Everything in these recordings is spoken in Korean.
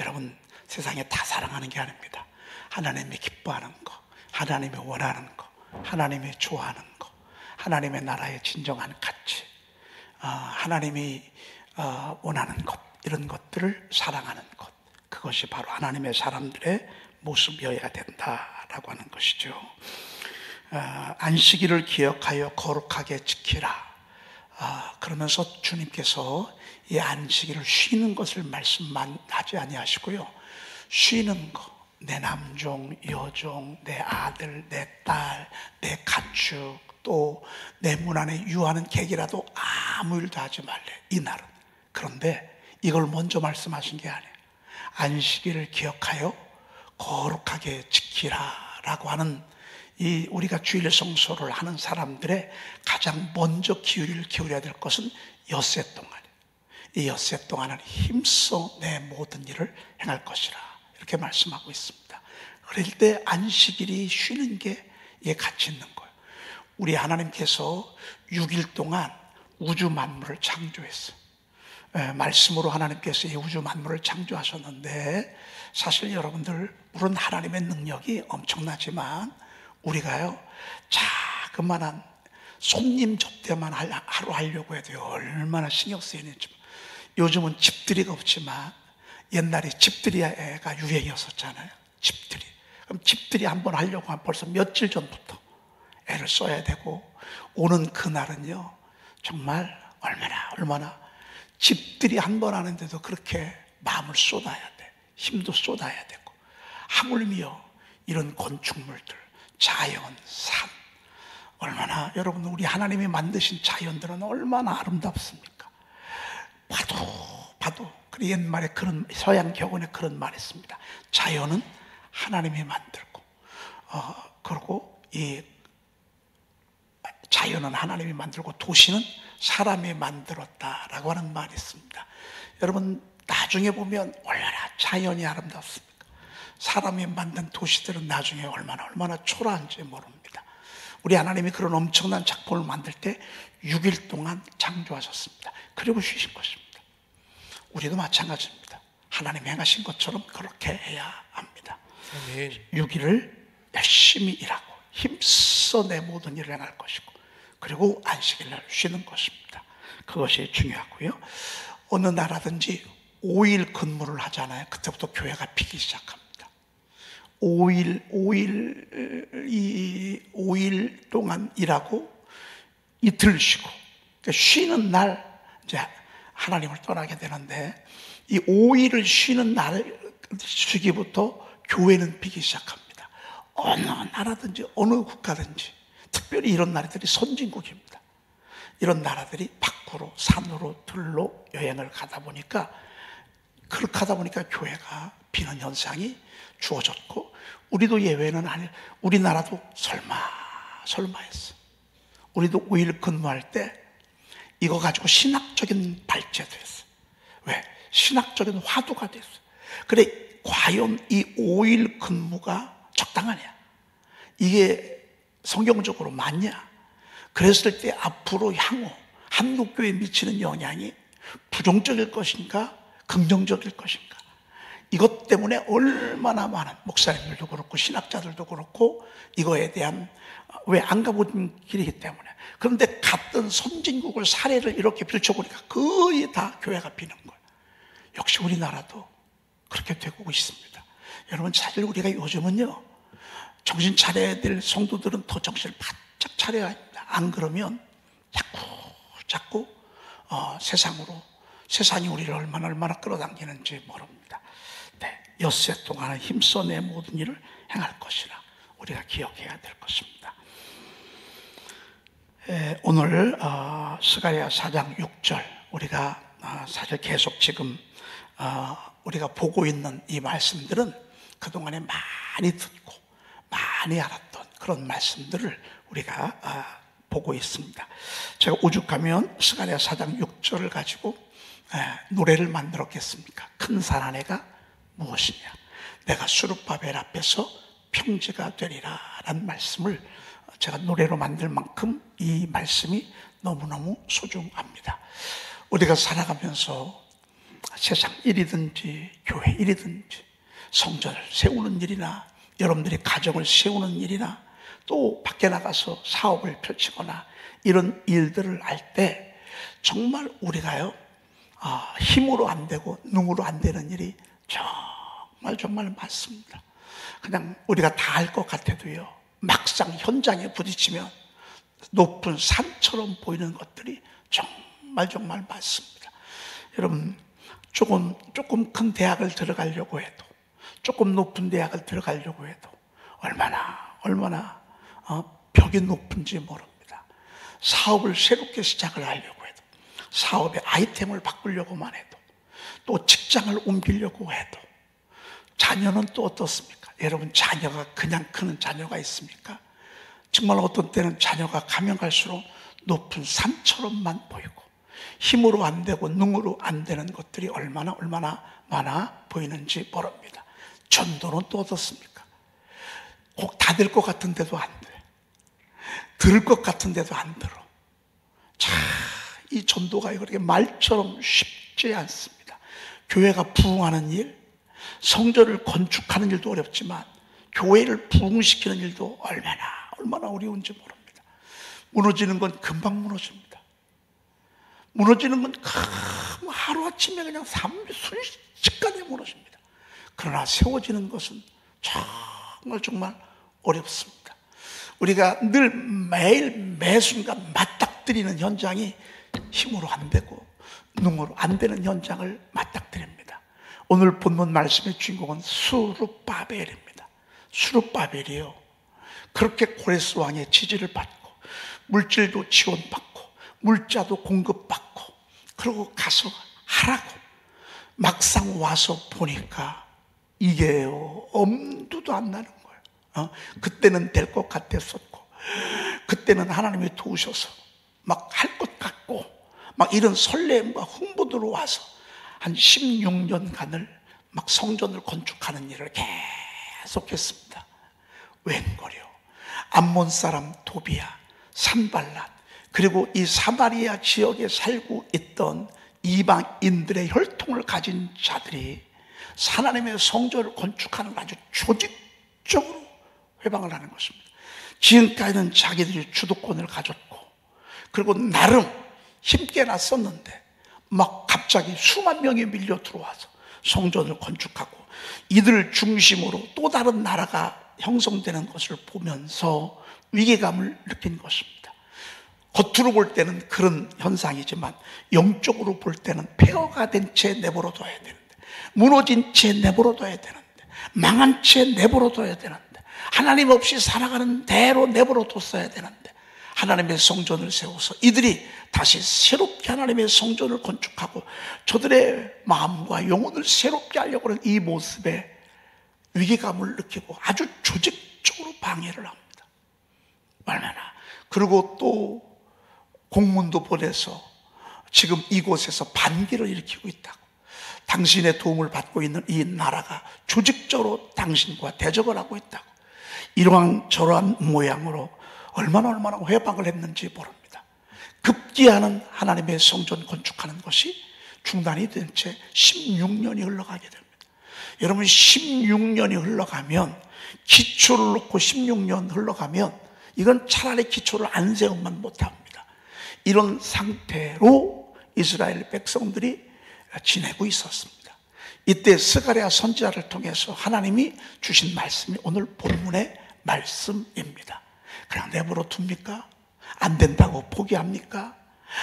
여러분, 세상에 다 사랑하는 게 아닙니다. 하나님이 기뻐하는 거, 하나님이 원하는 거, 하나님이 좋아하는 거, 하나님의 나라의 진정한 가치, 하나님이 원하는 것, 이런 것들을 사랑하는 것, 그것이 바로 하나님의 사람들의 모습이어야 된다라고 하는 것이죠. 안식일을 기억하여 거룩하게 지키라. 그러면서 주님께서 이 안식일을 쉬는 것을 말씀만 하지 아니하시고요, 쉬는 것, 내 남종, 여종, 내 아들, 내 딸, 내 가축, 또 내 문 안에 유하는 객이라도 아무 일도 하지 말래, 이날은. 그런데 이걸 먼저 말씀하신 게 아니에요. 안식일을 기억하여 거룩하게 지키라 라고 하는, 이 우리가 주일 성소를 하는 사람들의 가장 먼저 기울여야 될 것은 엿새 동안이에요. 이 엿새 동안은 힘써 내 모든 일을 행할 것이라, 이렇게 말씀하고 있습니다. 그럴 때 안식일이 쉬는 게 이게 가치 있는 거예요. 우리 하나님께서 6일 동안 우주 만물을 창조했어요. 말씀으로 하나님께서 이 우주 만물을 창조하셨는데, 사실 여러분들, 물론 하나님의 능력이 엄청나지만 우리가요, 자그만한 손님 접대만 하루 하려고 해도 얼마나 신경 쓰이는지. 요즘은 집들이가 없지만 옛날에 집들이가 유행이었었잖아요. 집들이. 그럼 집들이 한번 하려고 하면 벌써 며칠 전부터 애를 써야 되고, 오는 그날은요 정말 얼마나 집들이 한 번 하는데도 그렇게 마음을 쏟아야 돼. 힘도 쏟아야 되고, 하물며 이런 건축물들, 자연, 산, 얼마나, 여러분, 우리 하나님이 만드신 자연들은 얼마나 아름답습니까? 봐도 그 옛말에 그런, 서양 격언에 그런 말이 있습니다. 자연은 하나님이 만들고, 그리고 이 자연은 하나님이 만들고 도시는 사람이 만들었다라고 하는 말이 있습니다. 여러분, 나중에 보면 얼마나 자연이 아름답습니까? 사람이 만든 도시들은 나중에 얼마나 초라한지 모릅니다. 우리 하나님이 그런 엄청난 작품을 만들 때 6일 동안 창조하셨습니다. 그리고 쉬신 것입니다. 우리도 마찬가지입니다. 하나님 행하신 것처럼 그렇게 해야 합니다. 6일을 열심히 일하고 힘써 내 모든 일을 행할 것이고, 그리고 안식일날 쉬는 것입니다. 그것이 중요하고요. 어느 나라든지 5일 근무를 하잖아요. 그때부터 교회가 피기 시작합니다. 5일 동안 일하고 이틀 쉬고, 그러니까 쉬는 날 이제 하나님을 떠나게 되는데, 이 5일을 쉬는 날 쉬기부터 교회는 피기 시작합니다. 어느 나라든지 어느 국가든지, 특별히 이런 나라들이 선진국입니다. 이런 나라들이 밖으로, 산으로, 들로 여행을 가다 보니까, 그렇게 하다 보니까 교회가 비는 현상이 주어졌고, 우리도 예외는 아니에요. 우리나라도 설마 했어. 우리도 5일 근무할 때 이거 가지고 신학적인 발제도 했어. 왜? 신학적인 화두가 됐어. 그래, 과연 이 5일 근무가 적당하냐? 이게 성경적으로 맞냐? 그랬을 때 앞으로 향후 한국교회에 미치는 영향이 부정적일 것인가, 긍정적일 것인가? 이것 때문에 얼마나 많은 목사님들도 그렇고 신학자들도 그렇고 이거에 대한, 왜 안 가본 길이기 때문에. 그런데 갔던 선진국을 사례를 이렇게 펼쳐보니까 거의 다 교회가 비는 거예요. 역시 우리나라도 그렇게 되고 있습니다. 여러분, 사실 우리가 요즘은요, 정신 차려야 될 성도들은 더 정신을 바짝 차려야 합니다. 안 그러면 자꾸 세상이 우리를 얼마나 끌어당기는지 모릅니다. 네, 엿새 동안은 힘써 내 모든 일을 행할 것이라 우리가 기억해야 될 것입니다. 오늘 스가랴 4장 6절, 우리가 사실 계속 지금 우리가 보고 있는 이 말씀들은 그동안에 많이 듣고 많이 알았던 그런 말씀들을 우리가 보고 있습니다. 제가 오죽하면 스가랴 4장 6절을 가지고 노래를 만들었겠습니까? 큰 산 아래가 무엇이냐, 내가 수룹바벨 앞에서 평지가 되리라 라는 말씀을 제가 노래로 만들 만큼 이 말씀이 너무너무 소중합니다. 우리가 살아가면서 세상 일이든지 교회 일이든지 성전을 세우는 일이나 여러분들이 가정을 세우는 일이나 또 밖에 나가서 사업을 펼치거나 이런 일들을 할 때 정말 우리가요 힘으로 안 되고 능으로 안 되는 일이 정말 많습니다. 그냥 우리가 다 할 것 같아도요 막상 현장에 부딪히면 높은 산처럼 보이는 것들이 정말 많습니다. 여러분 조금 큰 대학을 들어가려고 해도 조금 높은 대학을 들어가려고 해도 얼마나 벽이 높은지 모릅니다. 사업을 새롭게 시작을 하려고 해도 사업의 아이템을 바꾸려고만 해도 또 직장을 옮기려고 해도 자녀는 또 어떻습니까? 여러분 자녀가 그냥 크는 자녀가 있습니까? 정말 어떤 때는 자녀가 가면 갈수록 높은 산처럼만 보이고 힘으로 안 되고 능으로 안 되는 것들이 얼마나 많아 보이는지 모릅니다. 전도는 또 어떻습니까? 꼭 다 될 것 같은데도 안 돼. 들을 것 같은데도 안 들어. 이 전도가 그렇게 말처럼 쉽지 않습니다. 교회가 부흥하는 일, 성전을 건축하는 일도 어렵지만 교회를 부흥시키는 일도 얼마나 어려운지 모릅니다. 무너지는 건 금방 무너집니다. 무너지는 건 하루아침에 그냥 순식간에 무너집니다. 그러나 세워지는 것은 정말 어렵습니다. 우리가 늘 매일 매순간 맞닥뜨리는 현장이 힘으로 안 되고 능으로 안 되는 현장을 맞닥뜨립니다. 오늘 본문 말씀의 주인공은 스룹바벨입니다. 스룹바벨이요 그렇게 고레스 왕의 지지를 받고 물질도 지원받고 물자도 공급받고 그러고 가서 하라고 막상 와서 보니까 이게요 엄두도 안 나는 거예요. 그때는 될 것 같았었고 그때는 하나님이 도우셔서 막 할 것 같고 막 이런 설렘과 흥분으로 와서 한 16년간을 막 성전을 건축하는 일을 계속했습니다. 웬걸요 암몬 사람 도비야 산발랏 그리고 이 사마리아 지역에 살고 있던 이방인들의 혈통을 가진 자들이 하나님의 성전을 건축하는 아주 조직적으로 회방을 하는 것입니다. 지금까지는 자기들이 주도권을 가졌고 그리고 나름 힘께나 썼는데 막 갑자기 수만 명이 밀려 들어와서 성전을 건축하고 이들 중심으로 또 다른 나라가 형성되는 것을 보면서 위기감을 느낀 것입니다. 겉으로 볼 때는 그런 현상이지만 영적으로 볼 때는 폐허가 된 채 내버려둬야 되는데 무너진 채 내버려둬야 되는데 망한 채 내버려둬야 되는데 하나님 없이 살아가는 대로 내버려뒀어야 되는데 하나님의 성전을 세워서 이들이 다시 새롭게 하나님의 성전을 건축하고 저들의 마음과 영혼을 새롭게 하려고 하는 이 모습에 위기감을 느끼고 아주 조직적으로 방해를 합니다. 얼마나 그리고 또 공문도 보내서 지금 이곳에서 반기를 일으키고 있다고 당신의 도움을 받고 있는 이 나라가 조직적으로 당신과 대적을 하고 있다고 이러한 저러한 모양으로 얼마나 회방을 했는지 모릅니다. 급기야는 하나님의 성전 건축하는 것이 중단이 된 채 16년이 흘러가게 됩니다. 여러분 16년이 흘러가면 기초를 놓고 16년 흘러가면 이건 차라리 기초를 안 세우면 못합니다. 이런 상태로 이스라엘 백성들이 지내고 있었습니다. 이때 스가랴 선지자를 통해서 하나님이 주신 말씀이 오늘 본문의 말씀입니다. 그냥 내버려 둡니까? 안 된다고 포기합니까?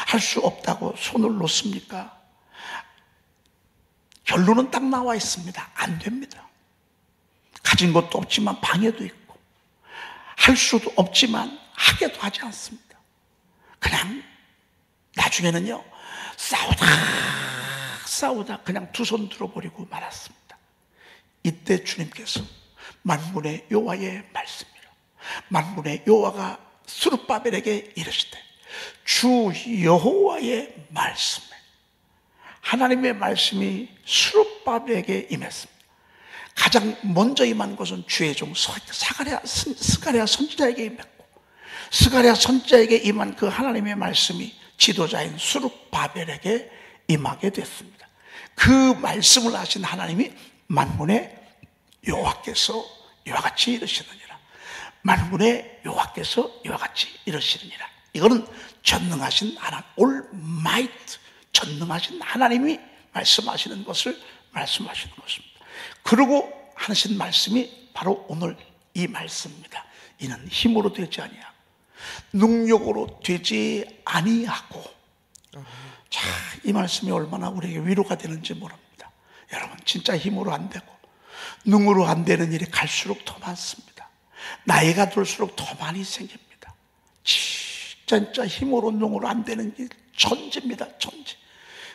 할 수 없다고 손을 놓습니까? 결론은 딱 나와 있습니다. 안 됩니다. 가진 것도 없지만 방해도 있고 할 수도 없지만 하게도 하지 않습니다. 그냥 나중에는요 싸우다 그냥 두 손 들어버리고 말았습니다. 이때 주님께서 만군의 여호와의 말씀이라 만군의 여호와가 스룹바벨에게 이르시되 주 여호와의 말씀에 하나님의 말씀이 스룹바벨에게 임했습니다. 가장 먼저 임한 것은 주의 종 스가랴 선지자에게 임했고 스가랴 선지자에게 임한 그 하나님의 말씀이 지도자인 스룹바벨에게 임하게 됐습니다. 그 말씀을 하신 하나님이 만군의 여호와께서 이와 같이 이르시느니라. 만군의 여호와께서 이와 같이 이르시느니라. 이거는 전능하신 하나님, 올마이트, 전능하신 하나님이 말씀하시는 것을 말씀하시는 것입니다. 그리고 하신 말씀이 바로 오늘 이 말씀입니다. 이는 힘으로 되지 아니하고 능력으로 되지 아니하고. 자, 이 말씀이 얼마나 우리에게 위로가 되는지 모릅니다. 여러분, 진짜 힘으로 안 되고 능으로 안 되는 일이 갈수록 더 많습니다. 나이가 들수록 더 많이 생깁니다. 진짜 힘으로 능으로 안 되는 일 천지입니다. 천지.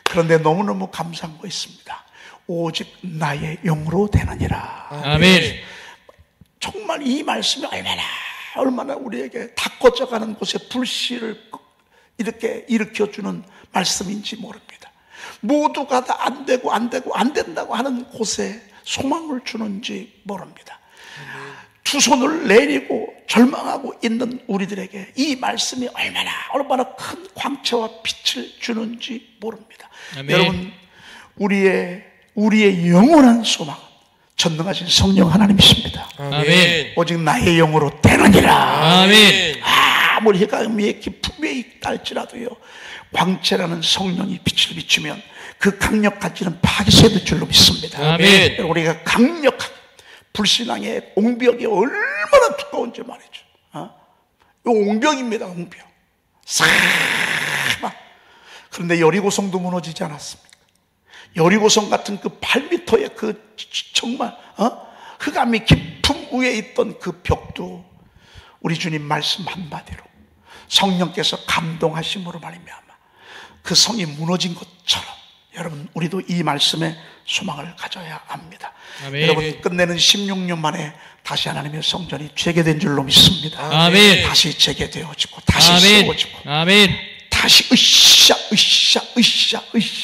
그런데 너무너무 감사한 거 있습니다. 오직 나의 영으로 되느니라. 아멘. 정말 이 말씀이 얼마나 우리에게 다 꺼져가는 곳에 불씨를 이렇게 일으켜주는 말씀인지 모릅니다. 모두가 다 안 되고 안 된다고 하는 곳에 소망을 주는지 모릅니다. 두 손을 내리고 절망하고 있는 우리들에게 이 말씀이 얼마나 큰 광채와 빛을 주는지 모릅니다. 아멘. 여러분, 우리의 영원한 소망은 전능하신 성령 하나님이십니다. 아멘. 오직 나의 영으로 되느니라. 아멘. 아무리 해가 깊음에 있달지라도요, 광채라는 성령이 빛을 비추면 그 강력할지는 파괴될 줄로 믿습니다. 아멘. 우리가 강력한 불신앙의 옹벽이 얼마나 두꺼운지 말이죠. 이 옹벽입니다. 옹벽. 그런데 여리고성도 무너지지 않았습니까? 여리고성 같은 그 8m의 그 정말 흑암이 깊은 위에 있던 그 벽도 우리 주님 말씀 한마디로 성령께서 감동하심으로 말미암아 그 성이 무너진 것처럼 여러분, 우리도 이 말씀에 소망을 가져야 합니다. 아멘. 여러분, 끝내는 16년 만에 다시 하나님의 성전이 재개된 줄로 믿습니다. 아멘. 다시 재개되어지고 다시 아멘. 세워지고 아멘. 다시 으쌰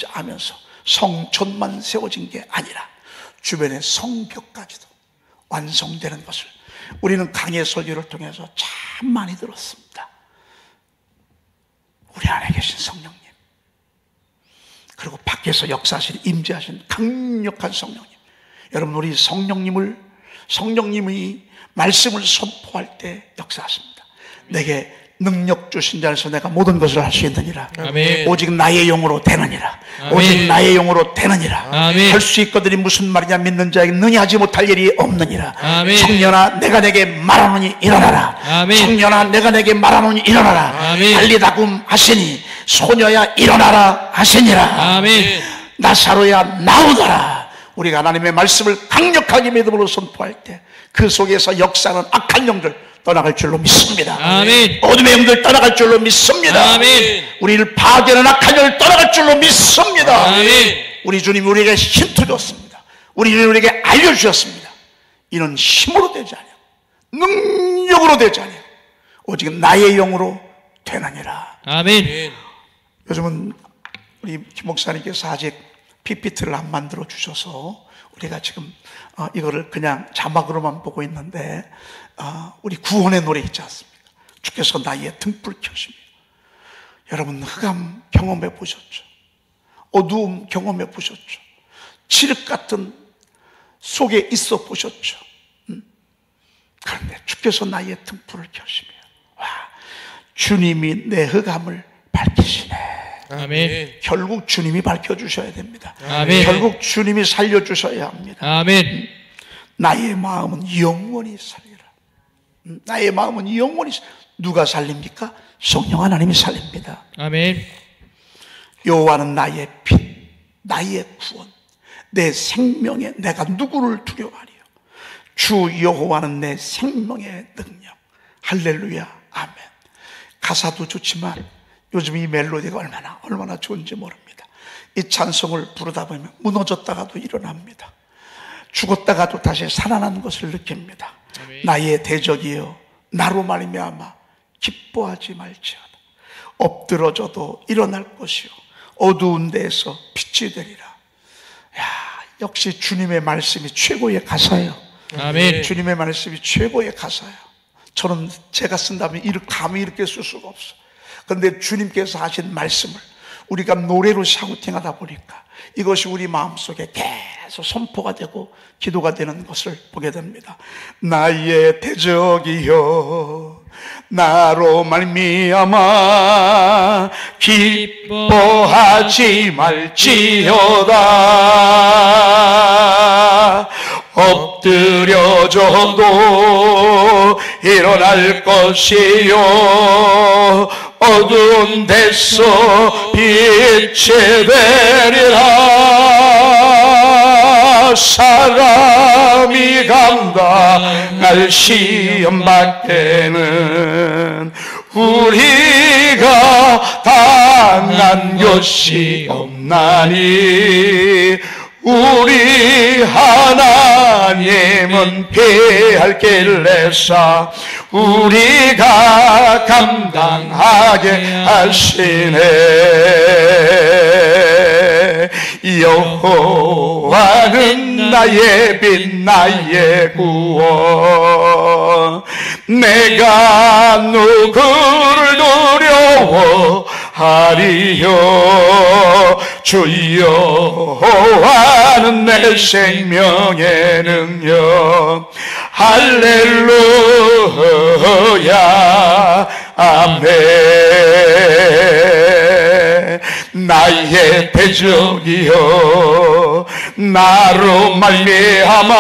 하면서 성전만 세워진 게 아니라 주변의 성벽까지도 완성되는 것을 우리는 강의 설교를 통해서 참 많이 들었습니다. 우리 안에 계신 성령님, 그리고 밖에서 역사하신 임재하신 강력한 성령님. 여러분, 우리 성령님이 말씀을 선포할 때 역사하십니다. 내게 능력 주신 자에서 내가 모든 것을 할 수 있느니라. 아멘. 오직 나의 영으로 되느니라. 아멘. 오직 나의 영으로 되느니라. 아멘. 할 수 있거든이 무슨 말이냐. 믿는 자에게 능히 하지 못할 일이 없느니라. 아멘. 청년아, 내가 내게 말하노니 일어나라. 아멘. 청년아, 내가 내게 말하노니 일어나라. 아멘. 달리다금 하시니 소녀야 일어나라 하시니라. 아멘. 나사로야 나오더라. 우리가 하나님의 말씀을 강력하게 믿음으로 선포할 때 그 속에서 역사는 악한 영들 떠나갈 줄로 믿습니다. 아멘. 어둠의 영들 떠나갈 줄로 믿습니다. 아멘. 우리를 파괴하는 악한 영을 떠나갈 줄로 믿습니다. 아멘. 우리 주님이 우리에게 힌트 줬습니다. 우리 주님이 우리에게 알려주셨습니다. 이는 힘으로 되지 아니하고 능력으로 되지 아니하고 오직 나의 영으로 되느니라. 아멘. 요즘은 우리 김 목사님께서 아직 PPT를 안 만들어 주셔서 우리가 지금 이거를 그냥 자막으로만 보고 있는데, 우리 구원의 노래 있지 않습니까? 주께서 나의 등불 켜시며. 여러분, 흑암 경험해 보셨죠? 어두움 경험해 보셨죠? 칠흑 같은 속에 있어 보셨죠? 그런데 주께서 나의 등불을 켜시며, 와, 주님이 내 흑암을 밝히시네. 아멘. 결국 주님이 밝혀주셔야 됩니다. 아멘. 결국 주님이 살려주셔야 합니다. 아멘. 나의 마음은 영원히 살리라. 나의 마음은 영원히 누가 살립니까? 성령 하나님이 살립니다. 아멘. 여호와는 나의 빛, 나의 구원, 내 생명에 내가 누구를 두려워하리요? 주 여호와는 내 생명의 능력. 할렐루야. 아멘. 가사도 좋지만 요즘 이 멜로디가 얼마나 좋은지 모릅니다. 이 찬송을 부르다 보면 무너졌다가도 일어납니다. 죽었다가도 다시 살아난 것을 느낍니다. 아멘. 나의 대적이여 나로 말미암아 기뻐하지 말지어다. 엎드러져도 일어날 것이요 어두운 데에서 빛이 되리라. 야, 역시 주님의 말씀이 최고의 가사예요. 아멘. 주님의 말씀이 최고의 가사예요. 저는 제가 쓴다면 감히 이렇게 쓸 수가 없어요. 그런데 주님께서 하신 말씀을 우리가 노래로 샤우팅하다 보니까 이것이 우리 마음속에 계속 선포가 되고 기도가 되는 것을 보게 됩니다. 나의 대적이여 나로 말미암아 기뻐하지 말지어다. 엎드려져도 일어날 것이요 어두운 데서 빛이 되리라. 사람이 감당할 시험 밖에는 우리가 당한 것이 없나니 우리 하나님은 피할 길내사 우리가 감당하게 하시네. 여호와는 나의 빛 나의 구원. 내가 누구를 두려워하리요. 주 여호와는 내 생명의 능력. 할렐루야 아멘. 나의 대적이여 나로 말미암아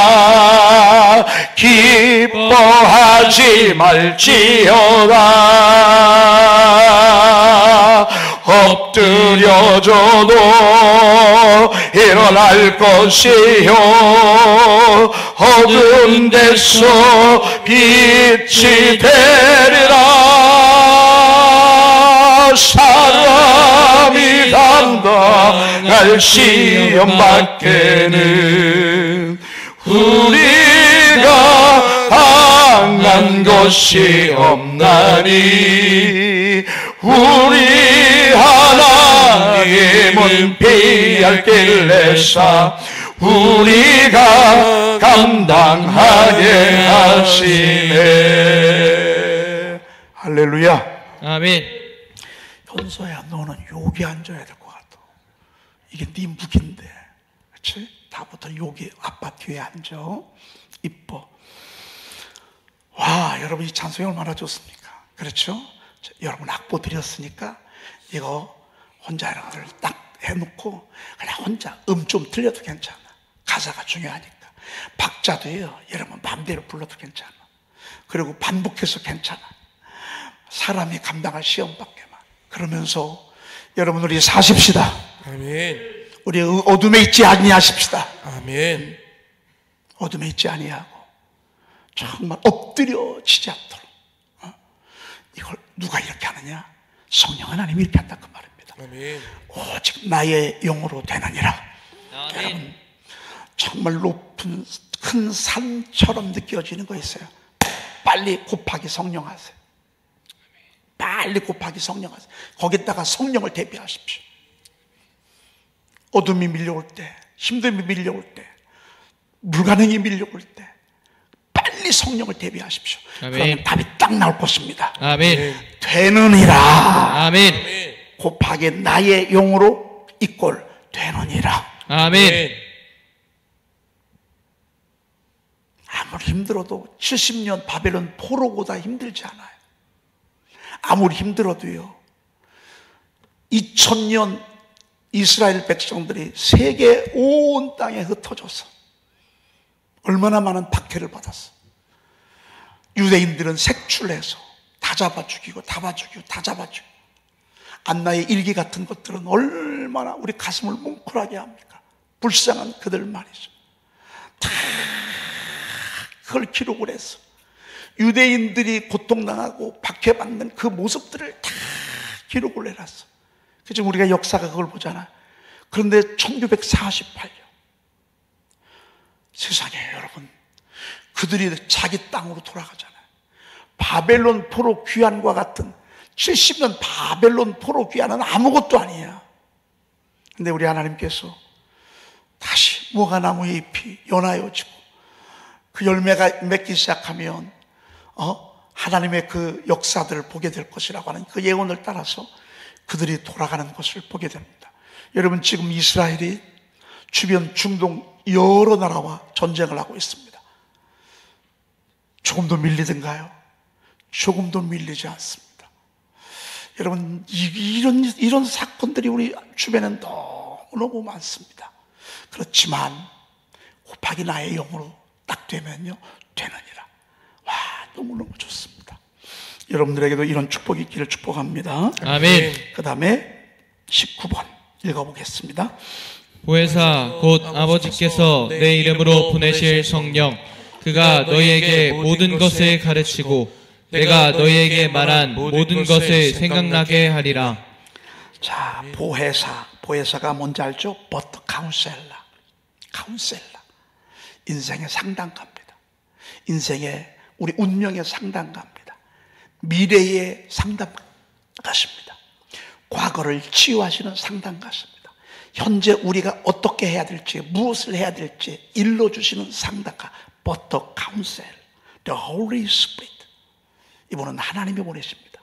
기뻐하지 말지어다. 엎드려져도 일어날 것이요 어두운 데서 빛이 되리라. 사람이 감당할 시험 밖에는 우리가 당한 것이 없나니 우리 하나님은 피할 길내사 우리가 감당하게 하시네. 할렐루야. 아멘. 현서야 너는 여기 앉아야 될 것 같아. 이게 네 무기인데, 그렇지? 다부터 여기 아빠 뒤에 앉아. 이뻐. 와, 여러분 이 찬송이 얼마나 좋습니까? 그렇죠? 여러분 악보 드렸으니까 이거 혼자 이런 걸 딱 해놓고 그냥 혼자 좀 틀려도 괜찮아. 가사가 중요하니까. 박자도요, 여러분 마음대로 불러도 괜찮아. 그리고 반복해서 괜찮아. 사람이 감당할 시험 밖에만. 그러면서 여러분 우리 사십시다. 아멘. 우리 어둠에 있지 아니하십시다. 아멘. 어둠에 있지 아니하고 정말 엎드려지지 않도록. 이걸 누가 이렇게 하느냐? 성령 하나님이 이렇게 한다 그 말입니다. 아멘. 오직 나의 영으로 되느니라. 아멘. 여러분 정말 높은 큰 산처럼 느껴지는 거 있어요. 빨리 곱하기 성령 하세요. 빨리 곱하기 성령 하세요. 거기다가 성령을 대비하십시오. 어둠이 밀려올 때, 힘듦이 밀려올 때, 불가능이 밀려올 때 빨리 성령을 대비하십시오. 아멘. 그러면 답이 딱 나올 것입니다. 아멘. 되느니라. 아멘. 곱하기 나의 영으로 이꼴 되느니라. 아멘. 아무리 힘들어도 70년 바벨론 포로보다 힘들지 않아요. 아무리 힘들어도요, 2000년 이스라엘 백성들이 세계 온 땅에 흩어져서 얼마나 많은 박해를 받았어. 유대인들은 색출해서 다 잡아 죽이고 다 잡아 죽이고 다 잡아 죽이고. 안나의 일기 같은 것들은 얼마나 우리 가슴을 뭉클하게 합니까? 불쌍한 그들 말이죠. 다 그걸 기록을 했어. 유대인들이 고통당하고 박해받는 그 모습들을 다 기록을 해놨어. 지금 우리가 역사가 그걸 보잖아. 그런데 1948년 세상에 여러분, 그들이 자기 땅으로 돌아가잖아요. 바벨론 포로 귀환과 같은 70년 바벨론 포로 귀환은 아무것도 아니야. 근데 우리 하나님께서 다시 무화과나무 잎이 연하여지고 그 열매가 맺기 시작하면 하나님의 그 역사들을 보게 될 것이라고 하는 그 예언을 따라서 그들이 돌아가는 것을 보게 됩니다. 여러분, 지금 이스라엘이 주변 중동 여러 나라와 전쟁을 하고 있습니다. 조금도 밀리든가요? 조금도 밀리지 않습니다. 여러분, 이런 사건들이 우리 주변엔 너무너무 많습니다. 그렇지만 곱하기 나의 영으로 딱 되면요, 되느니라. 와, 너무너무 좋습니다. 여러분들에게도 이런 축복이 있기를 축복합니다. 아멘. 그 다음에 19번 읽어보겠습니다. 보혜사 곧 아버지께서 내 이름으로 보내실 성령 그가 너희에게 모든 것을 가르치고 내가 너희에게 말한 모든 것을 생각나게 하리라. 자, 보혜사가 뭔지 알죠? But 카운셀러. 인생의 상담가입니다. 인생의 우리 운명의 상담가입니다. 미래의 상담가십니다. 과거를 치유하시는 상담가십니다. 현재 우리가 어떻게 해야 될지, 무엇을 해야 될지 일러주시는 상담가. But the counsel, the Holy Spirit. 이분은 하나님이 보내십니다.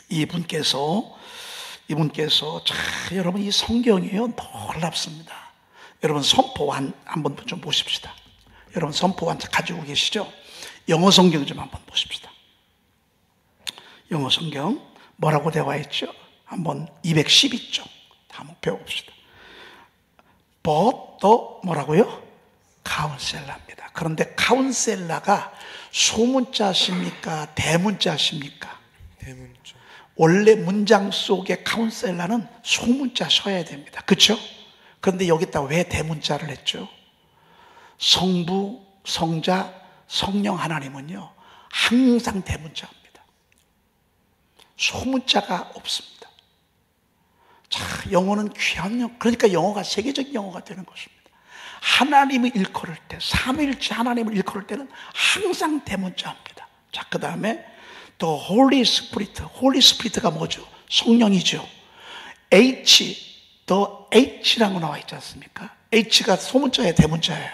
이분께서 자, 여러분, 이 성경이요, 놀랍습니다. 여러분, 선포한 한번 좀 보십시다. 여러분, 선포한 가지고 계시죠? 영어 성경 좀 한번 보십시다. 영어 성경 뭐라고 되어 있죠? 한번 212쪽 한번 배워봅시다. But the 뭐라고요? 카운셀러입니다. 그런데 카운셀러가 소문자십니까? 대문자십니까? 대문자. 원래 문장 속에 카운셀러는 소문자 써야 됩니다. 그렇죠? 그런데 여기다 왜 대문자를 했죠? 성부, 성자, 성령 하나님은요, 항상 대문자입니다. 소문자가 없습니다. 자, 영어는 귀한 영어, 그러니까 영어가 세계적인 영어가 되는 것입니다. 하나님을 일컬을 때, 삼위일체 하나님을 일컬을 때는 항상 대문자입니다. 자, 그 다음에 The Holy Spirit. Holy Spirit가 뭐죠? 성령이죠. The H라고 나와 있지 않습니까? H가 소문자예요, 대문자예요?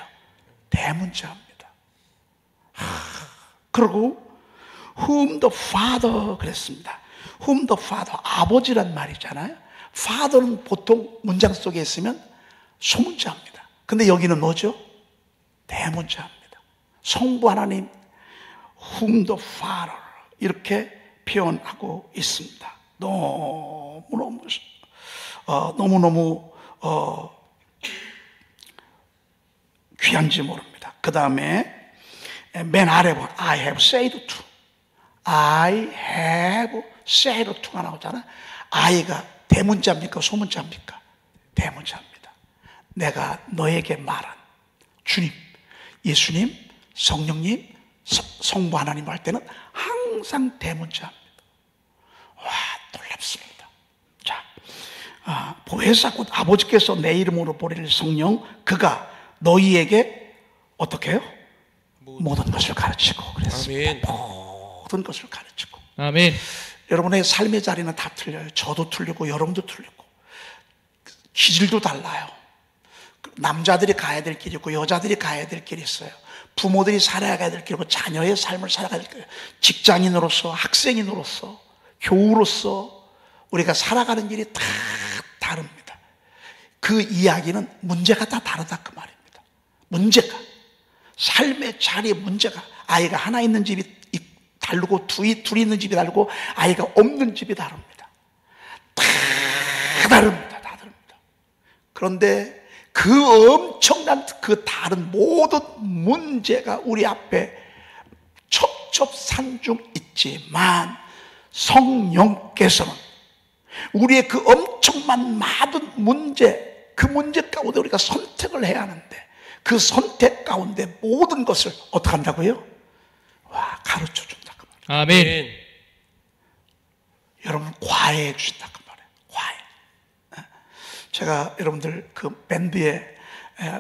대문자입니다. 그리고 Whom the Father 그랬습니다. Whom the Father, 아버지란 말이잖아요. Father는 보통 문장 속에 있으면 소문자입니다. 근데 여기는 뭐죠? 대문자입니다. 성부 하나님, Whom the Father 이렇게 표현하고 있습니다. 너무너무 귀한지 모릅니다. 그 다음에 맨 아래 봐. I have said to. I have said to가 나오잖아. I가 대문자입니까? 소문자입니까? 대문자입니다. 내가 너에게 말한 주님, 예수님, 성령님, 성부 하나님 할 때는 항상 대문자입니다. 와, 놀랍습니다. 자, 보혜사 곧 아버지께서 내 이름으로 보내실 성령 그가 너희에게 어떻게 해요? 모든 것을 가르치고 그랬습니다. 모든 것을 가르치고. 아멘. 여러분의 삶의 자리는 다 틀려요. 저도 틀리고 여러분도 틀리고 기질도 달라요. 남자들이 가야 될 길이 있고 여자들이 가야 될 길이 있어요. 부모들이 살아가야 될 길이고 자녀의 삶을 살아가야 될 길이에요. 직장인으로서, 학생인으로서, 교우로서 우리가 살아가는 길이 다 다릅니다. 그 이야기는 문제가 다 다르다 그 말입니다. 문제가, 삶의 자리의 문제가, 아이가 하나 있는 집이 다르고 둘이 있는 집이 다르고 아이가 없는 집이 다릅니다. 다 다릅니다. 다 다릅니다. 그런데 그 엄청난 그 다른 모든 문제가 우리 앞에 첩첩산중 있지만 성령께서는 우리의 그 엄청난 많은 문제, 그 문제 가운데 우리가 선택을 해야 하는데 그 선택 가운데 모든 것을 어떻게 한다고요? 와, 가르쳐 준다 그 말이에요. 아멘. 여러분 과외해 주신다 그 말이에요. 과외. 제가 여러분들 그 밴드의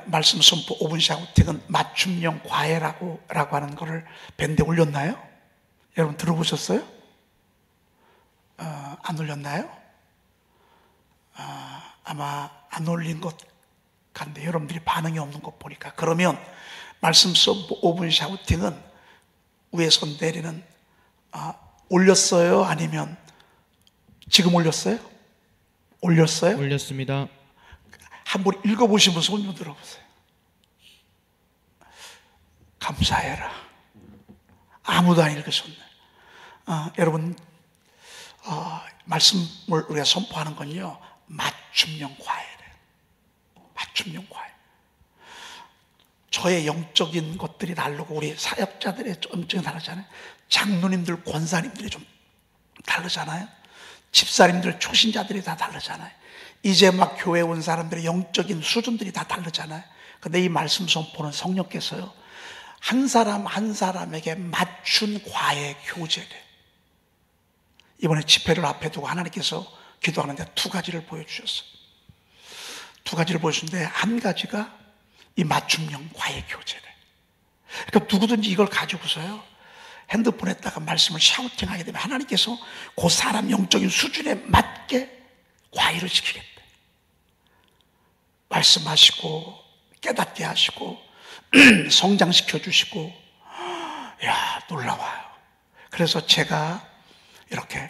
말씀 선포 5분 샤우팅은 맞춤형 과외라고 하는 거를 밴드에 올렸나요? 여러분 들어보셨어요? 안 올렸나요? 아마 안 올린 것 같은데 여러분들이 반응이 없는 것 보니까. 그러면 말씀 선포 5분 샤우팅은 위에서 내리는 올렸어요? 아니면 지금 올렸어요? 올렸어요? 올렸습니다. 한번 읽어보시면 손 좀 들어보세요. 감사해라. 아무도 안 읽으셨네. 여러분, 말씀을 우리가 선포하는 건요, 맞춤형 과외래요. 맞춤형 과외. 저의 영적인 것들이 다르고 우리 사역자들의 영적이 다르잖아요. 장로님들, 권사님들이 좀 다르잖아요. 집사님들, 초신자들이 다 다르잖아요. 이제 막 교회 온 사람들의 영적인 수준들이 다 다르잖아요. 근데 이 말씀 선포는 성령께서요, 한 사람 한 사람에게 맞춘 과외 교제래. 이번에 집회를 앞에 두고 하나님께서 기도하는데 두 가지를 보여주셨어요. 두 가지를 보여주는데 한 가지가 이 맞춤형 과외 교제래. 그러니까 누구든지 이걸 가지고서요, 핸드폰에다가 말씀을 샤우팅하게 되면 하나님께서 그 사람 영적인 수준에 맞게 과외를 시키겠대. 말씀하시고 깨닫게 하시고 성장시켜 주시고, 야, 놀라워요. 그래서 제가 이렇게,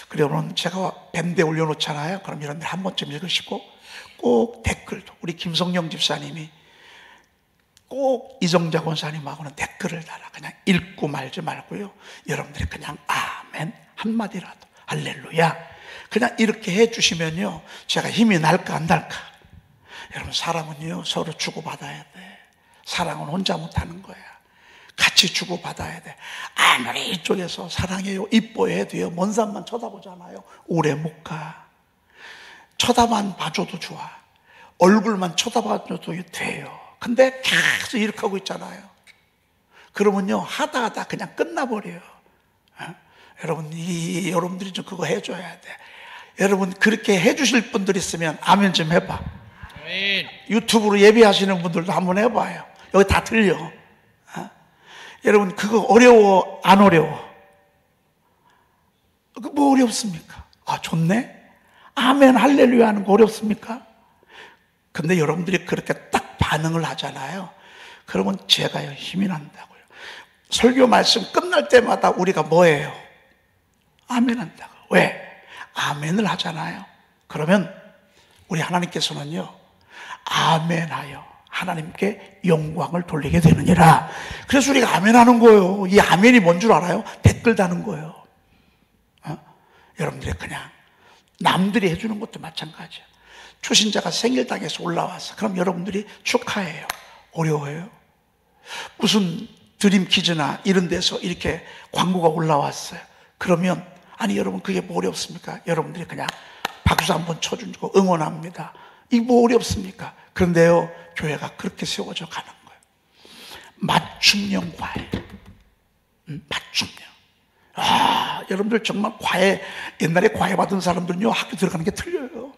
그러면 제가 밴드에 올려놓잖아요. 그럼 이런 데 한 번쯤 읽으시고, 꼭 댓글도 우리 김성령 집사님이 꼭 이정자 권사님하고는 댓글을 달아. 그냥 읽고 말지 말고요, 여러분들이 그냥 아멘 한마디라도, 할렐루야, 그냥 이렇게 해주시면요, 제가 힘이 날까 안 날까. 여러분, 사람은요 서로 주고받아야 돼. 사랑은 혼자 못하는 거야. 같이 주고받아야 돼. 아무리 이쪽에서 사랑해요, 이뻐해 도요, 먼 산만 쳐다보잖아요. 오래 못 가. 쳐다만 봐줘도 좋아. 얼굴만 쳐다봐줘도 돼요. 근데 계속 이렇게 하고 있잖아요. 그러면요, 하다 그냥 끝나버려요. 여러분, 여러분들이 좀 그거 해줘야 돼. 여러분, 그렇게 해주실 분들 있으면 아멘 좀 해봐. 아멘. 유튜브로 예배하시는 분들도 한번 해봐요. 여기 다 들려. 여러분, 그거 어려워 안 어려워? 뭐 어렵습니까? 좋네. 아멘 할렐루야 하는 거 어렵습니까? 근데 여러분들이 그렇게 딱 반응을 하잖아요. 그러면 제가요 힘이 난다고요. 설교 말씀 끝날 때마다 우리가 뭐예요? 아멘 한다고. 왜? 아멘을 하잖아요. 그러면 우리 하나님께서는요, 아멘하여 하나님께 영광을 돌리게 되느니라. 그래서 우리가 아멘 하는 거예요. 이 아멘이 뭔 줄 알아요? 댓글 다는 거예요. 여러분들이 그냥 남들이 해주는 것도 마찬가지야. 초신자가 생일당에서 올라와서 그럼 여러분들이 축하해요. 어려워요? 무슨 드림키즈나 이런 데서 이렇게 광고가 올라왔어요. 그러면 아니 여러분, 그게 뭐 어렵습니까? 여러분들이 그냥 박수 한번 쳐주고 응원합니다. 이게 뭐 어렵습니까? 그런데요, 교회가 그렇게 세워져 가는 거예요. 맞춤형 과외. 맞춤형. 여러분들 정말 과외, 옛날에 과외 받은 사람들은요, 학교 들어가는 게 틀려요.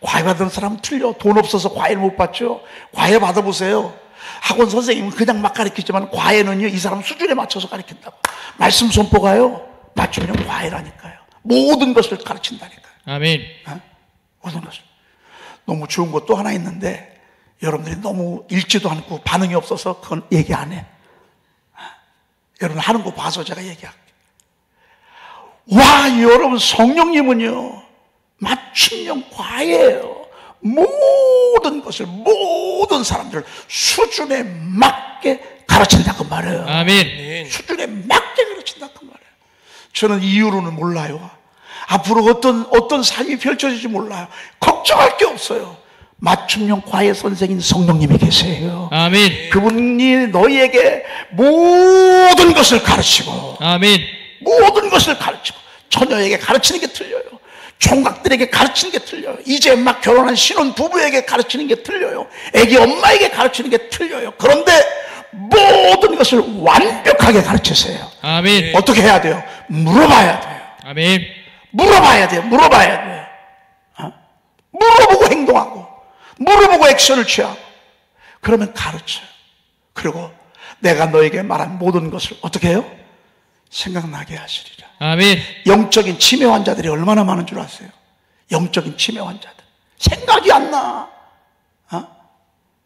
과외 받은 사람은 틀려. 돈 없어서 과외를 못 받죠. 과외 받아보세요. 학원 선생님은 그냥 막 가르치지만 과외는요, 이 사람 수준에 맞춰서 가르친다고. 말씀 선포가요, 맞춤형 과외라니까요. 모든 것을 가르친다니까요. 아멘. 모든 것을. 너무 좋은 것도 하나 있는데 여러분들이 너무 읽지도 않고 반응이 없어서 그건 얘기 안 해. 여러분 하는 거 봐서 제가 얘기할게요. 와, 여러분, 성령님은요 맞춤형 과외예요. 모든 것을, 모든 사람들을 수준에 맞게 가르친다고 말해요. 아멘. 수준에 맞게 가르친다고 말해요. 저는 이유로는 몰라요. 앞으로 어떤 삶이 펼쳐질지 몰라요. 걱정할 게 없어요. 맞춤형 과외 선생님 성령님이 계세요. 아멘. 그분이 너희에게 모든 것을 가르치고, 아멘. 모든 것을 가르치고, 처녀에게 가르치는 게 틀려요. 총각들에게 가르치는 게 틀려요. 이제 막 결혼한 신혼 부부에게 가르치는 게 틀려요. 애기 엄마에게 가르치는 게 틀려요. 그런데 모든 것을 완벽하게 가르치세요. 아멘. 어떻게 해야 돼요? 물어봐야 돼요. 아멘. 물어봐야 돼요. 물어봐야 돼요. 물어보고 행동하고, 물어보고 액션을 취하고, 그러면 가르쳐요. 그리고 내가 너에게 말한 모든 것을 어떻게 해요? 생각나게 하시리라. 아멘. 영적인 치매 환자들이 얼마나 많은 줄 아세요? 영적인 치매 환자들. 생각이 안 나.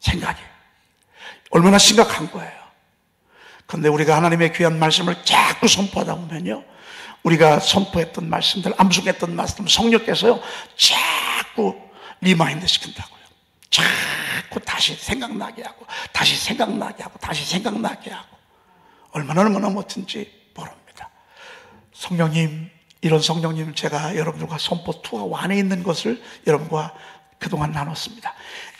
생각이. 얼마나 심각한 거예요. 그런데 우리가 하나님의 귀한 말씀을 자꾸 선포하다 보면요, 우리가 선포했던 말씀들, 암송했던 말씀, 성령께서요 자꾸 리마인드 시킨다고요. 자꾸 다시 생각나게 하고, 다시 생각나게 하고, 다시 생각나게 하고. 얼마나 멋진지 모릅니다. 성령님, 이런 성령님을 제가 여러분들과 선포 2가 안에 있는 것을 여러분과 그동안 나눴습니다.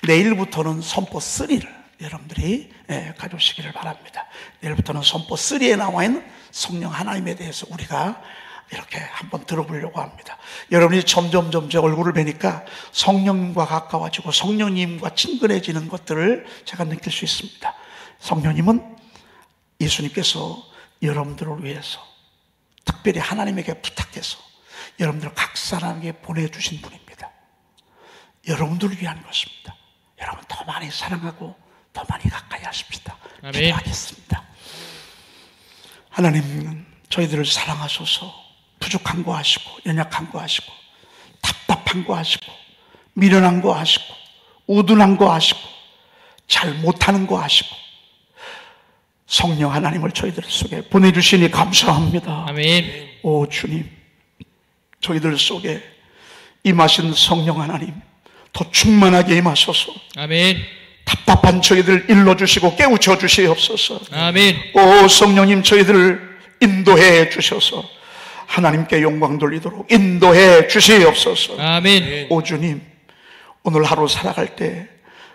내일부터는 선포 3를 여러분들이 가져오시기를 바랍니다. 내일부터는 선포 3에 나와 있는 성령 하나님에 대해서 우리가 이렇게 한번 들어보려고 합니다. 여러분이 점점 얼굴을 뵈니까 성령님과 가까워지고 성령님과 친근해지는 것들을 제가 느낄 수 있습니다. 성령님은 예수님께서 여러분들을 위해서 특별히 하나님에게 부탁해서 여러분들 각 사람에게 보내주신 분입니다. 여러분들을 위한 것입니다. 여러분 더 많이 사랑하고 더 많이 가까이 하십시다. 아멘. 기도하겠습니다. 하나님은 저희들을 사랑하셔서 부족한 거 하시고, 연약한 거 하시고, 답답한 거 하시고, 미련한 거 하시고, 우둔한 거 하시고, 잘 못하는 거 하시고, 성령 하나님을 저희들 속에 보내주시니 감사합니다. 아멘. 오 주님, 저희들 속에 임하신 성령 하나님 더 충만하게 임하셔서 아멘. 답답한 저희들 일러주시고 깨우쳐 주시옵소서. 아멘. 오 성령님, 저희들을 인도해 주셔서 하나님께 영광 돌리도록 인도해 주시옵소서. 아멘. 오 주님, 오늘 하루 살아갈 때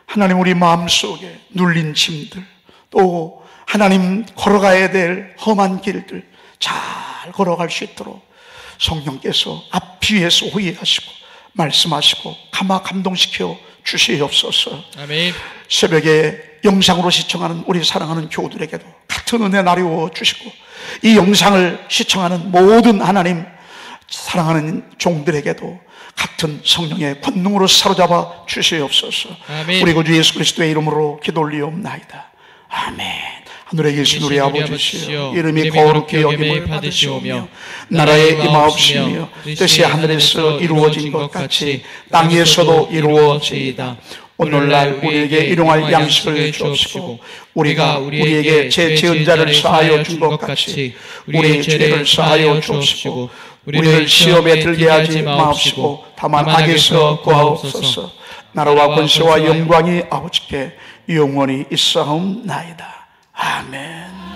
하나님 우리 마음속에 눌린 짐들, 또 하나님 걸어가야 될 험한 길들 잘 걸어갈 수 있도록 성령께서 앞뒤에서 호위하시고 말씀하시고 감동시켜 주시옵소서. 아멘. 새벽에 영상으로 시청하는 우리 사랑하는 교우들에게도 같은 은혜 나누어 주시고, 이 영상을 시청하는 모든 하나님 사랑하는 종들에게도 같은 성령의 권능으로 사로잡아 주시옵소서. 아멘. 우리 구주 예수 그리스도의 이름으로 기도 올리옵나이다. 아멘. 하늘에 계신 우리 아버지시여, 이름이 거룩히 여김을 받으시오며 나라의 임하옵시며 뜻이 하늘에서 이루어진 것 같이 땅에서도 이루어지이다. 오늘날 우리에게 일용할 양식을 주옵시고, 우리가 우리에게 제 지은 자를 사하여 준 것 같이 우리의 죄를 사하여 주옵시고, 우리를 시험에 들게 하지 마옵시고 다만 악에서 구하옵소서. 나라와 권세와 영광이 아버지께 영원히 있사옵나이다. 아멘.